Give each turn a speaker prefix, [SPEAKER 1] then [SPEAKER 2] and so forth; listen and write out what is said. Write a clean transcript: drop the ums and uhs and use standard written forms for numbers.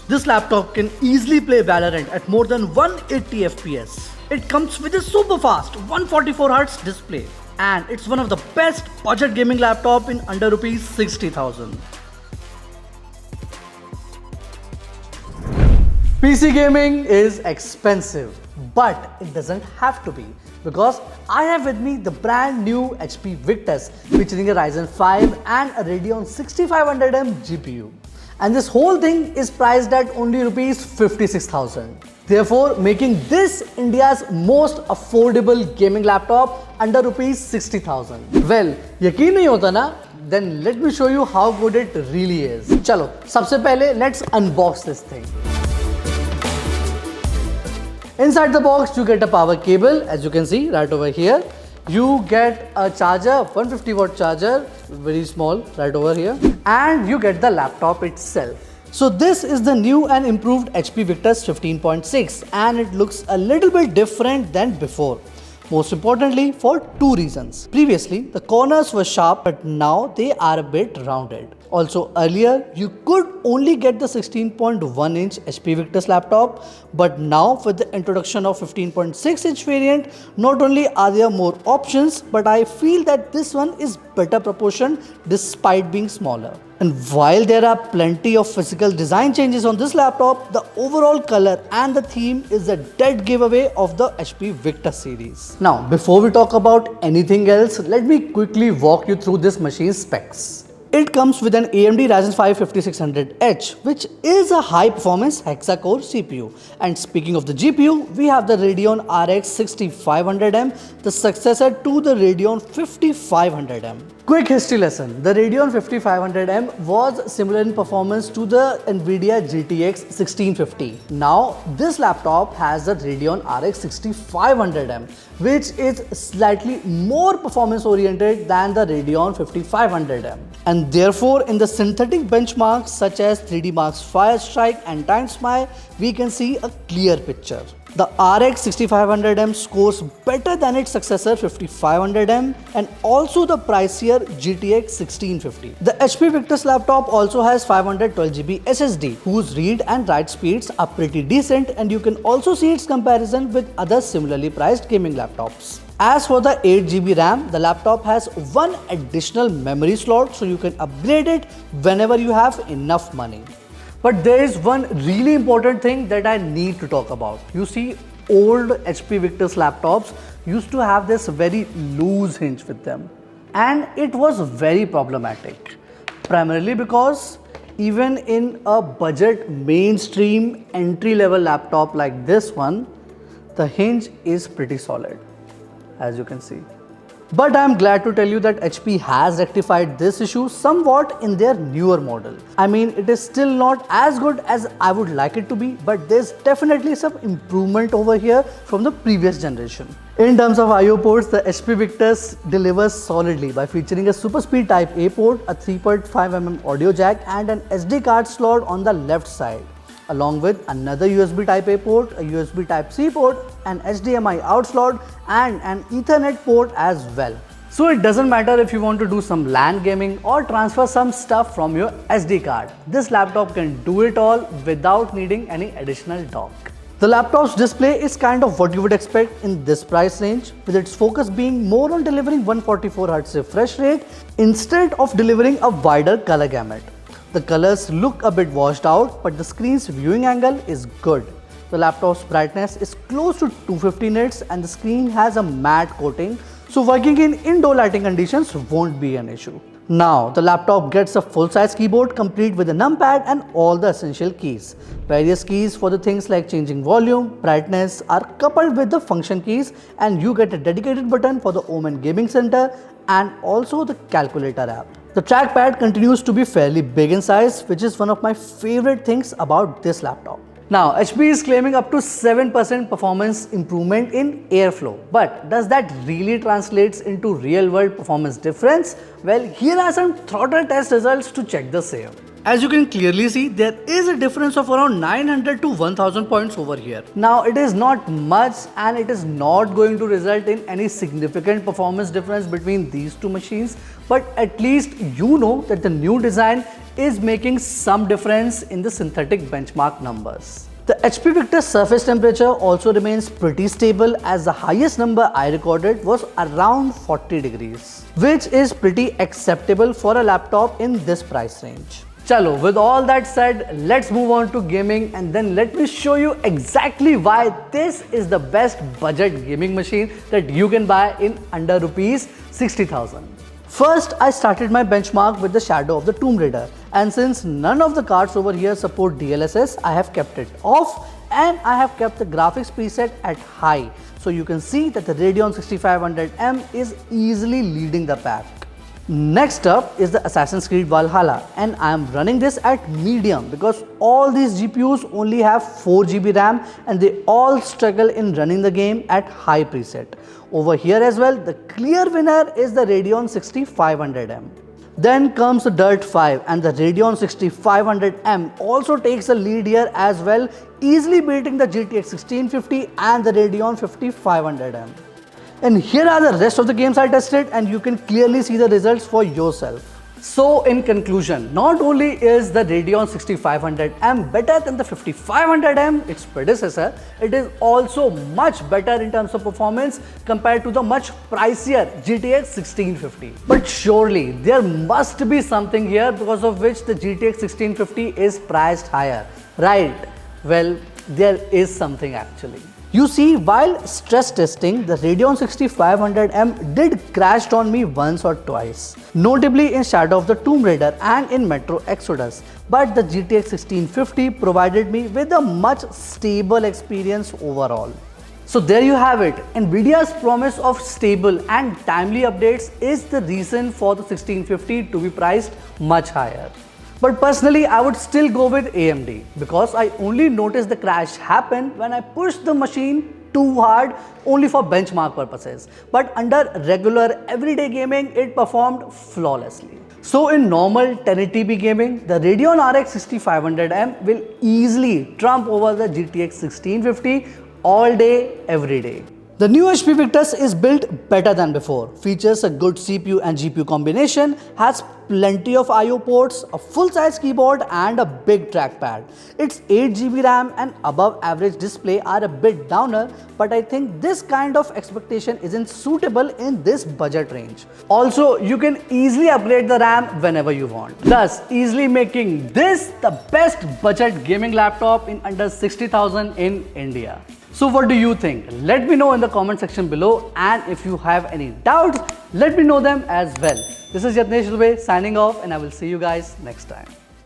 [SPEAKER 1] This laptop can easily play Valorant at more than 180 FPS. It comes with a super fast 144Hz display and it's one of the best budget gaming laptop in under rupees 60,000. PC gaming is expensive, but it doesn't have to be, because I have with me the brand new HP Victus featuring a Ryzen 5 and a Radeon 6500M GPU. And this whole thing is priced at only rupees 56,000. Therefore, making this India's most affordable gaming laptop under rupees 60,000. Well, यकीन नहीं होता ना? Then let me show you how good it really is. चलो, सबसे पहले let's unbox this thing. Inside the box, you get a power cable, as you can see right over here. You get a charger, 150-watt charger, very small, right over here. And you get the laptop itself. So this is the new and improved HP Victus 15.6 and it looks a little bit different than before. Most importantly, for two reasons. Previously, the corners were sharp, but now they are a bit rounded. Also, earlier, you could only get the 16.1-inch HP Victus laptop, but now with the introduction of 15.6-inch variant, not only are there more options, but I feel that this one is better proportioned despite being smaller. And while there are plenty of physical design changes on this laptop, the overall color and the theme is a dead giveaway of the HP Victus series. Now, before we talk about anything else, let me quickly walk you through this machine's specs. It comes with an AMD Ryzen 5 5600H, which is a high-performance hexacore CPU. And speaking of the GPU, we have the Radeon RX 6500M, the successor to the Radeon 5500M. Quick history lesson. The Radeon 5500M was similar in performance to the NVIDIA GTX 1650. Now, this laptop has the Radeon RX 6500M, which is slightly more performance oriented than the Radeon 5500M. And therefore, in the synthetic benchmarks such as 3D Mark's Firestrike and TimeSpy, we can see a clear picture. The RX 6500M scores better than its successor 5500M and also the pricier GTX 1650. The HP Victus laptop also has 512GB SSD, whose read and write speeds are pretty decent, and you can also see its comparison with other similarly priced gaming laptops. As for the 8GB RAM, the laptop has one additional memory slot, so you can upgrade it whenever you have enough money. But there is one really important thing that I need to talk about. You see, old HP Victus laptops used to have this very loose hinge with them, and it was very problematic. Primarily because even in a budget mainstream entry-level laptop like this one, the hinge is pretty solid, as you can see. But I'm glad to tell you that HP has rectified this issue somewhat in their newer model. I mean, it is still not as good as I would like it to be, but there's definitely some improvement over here from the previous generation. In terms of I/O ports, the HP Victus delivers solidly by featuring a super speed Type A port, a 3.5mm audio jack and an SD card slot on the left side, along with another USB Type A port, a USB Type C port, an HDMI out slot and an Ethernet port as well. So it doesn't matter if you want to do some LAN gaming or transfer some stuff from your SD card. This laptop can do it all without needing any additional dock. The laptop's display is kind of what you would expect in this price range, with its focus being more on delivering 144Hz refresh rate instead of delivering a wider color gamut. The colors look a bit washed out, but the screen's viewing angle is good. The laptop's brightness is close to 250 nits and the screen has a matte coating, so working in indoor lighting conditions won't be an issue. Now, the laptop gets a full-size keyboard complete with a numpad and all the essential keys. Various keys for the things like changing volume, brightness are coupled with the function keys, and you get a dedicated button for the home and gaming center and also the calculator app. The trackpad continues to be fairly big in size, which is one of my favorite things about this laptop. Now, HP is claiming up to 7% performance improvement in airflow. But does that really translate into real-world performance difference? Well, here are some throttle test results to check the same. As you can clearly see, there is a difference of around 900 to 1000 points over here. Now, it is not much and it is not going to result in any significant performance difference between these two machines, but at least you know that the new design is making some difference in the synthetic benchmark numbers. The HP Victus surface temperature also remains pretty stable, as the highest number I recorded was around 40 degrees, which is pretty acceptable for a laptop in this price range. Chalo, with all that said, let's move on to gaming, and then let me show you exactly why this is the best budget gaming machine that you can buy in under rupees 60,000. First, I started my benchmark with the Shadow of the Tomb Raider, and since none of the cards over here support DLSS, I have kept it off and I have kept the graphics preset at high. So you can see that the Radeon 6500M is easily leading the pack. Next up is the Assassin's Creed Valhalla, and I am running this at medium because all these GPUs only have 4 GB RAM and they all struggle in running the game at high preset. Over here as well, the clear winner is the Radeon 6500M. Then comes the Dirt 5, and the Radeon 6500M also takes the lead here as well, easily beating the GTX 1650 and the Radeon 5500M. And here are the rest of the games I tested, and you can clearly see the results for yourself. So in conclusion, not only is the Radeon 6500M better than the 5500M, its predecessor, it is also much better in terms of performance compared to the much pricier GTX 1650. But surely there must be something here because of which the GTX 1650 is priced higher, right? Well, there is something actually. You see, while stress testing, the Radeon 6500M did crash on me once or twice, notably in Shadow of the Tomb Raider and in Metro Exodus. But the GTX 1650 provided me with a much stable experience overall. So there you have it. Nvidia's promise of stable and timely updates is the reason for the 1650 to be priced much higher. But personally, I would still go with AMD because I only noticed the crash happen when I pushed the machine too hard only for benchmark purposes. But under regular everyday gaming, it performed flawlessly. So in normal 1080p gaming, the Radeon RX 6500M will easily trump over the GTX 1650 all day, every day. The new HP Victus is built better than before, features a good CPU and GPU combination, has plenty of I/O ports, a full-size keyboard and a big trackpad. Its 8 GB RAM and above average display are a bit downer, but I think this kind of expectation isn't suitable in this budget range. Also, you can easily upgrade the RAM whenever you want, thus easily making this the best budget gaming laptop in under 60,000 in India. So what do you think? Let me know in the comment section below, and if you have any doubts, let me know them as well. This is Yatnesh Dubey signing off, and I will see you guys next time.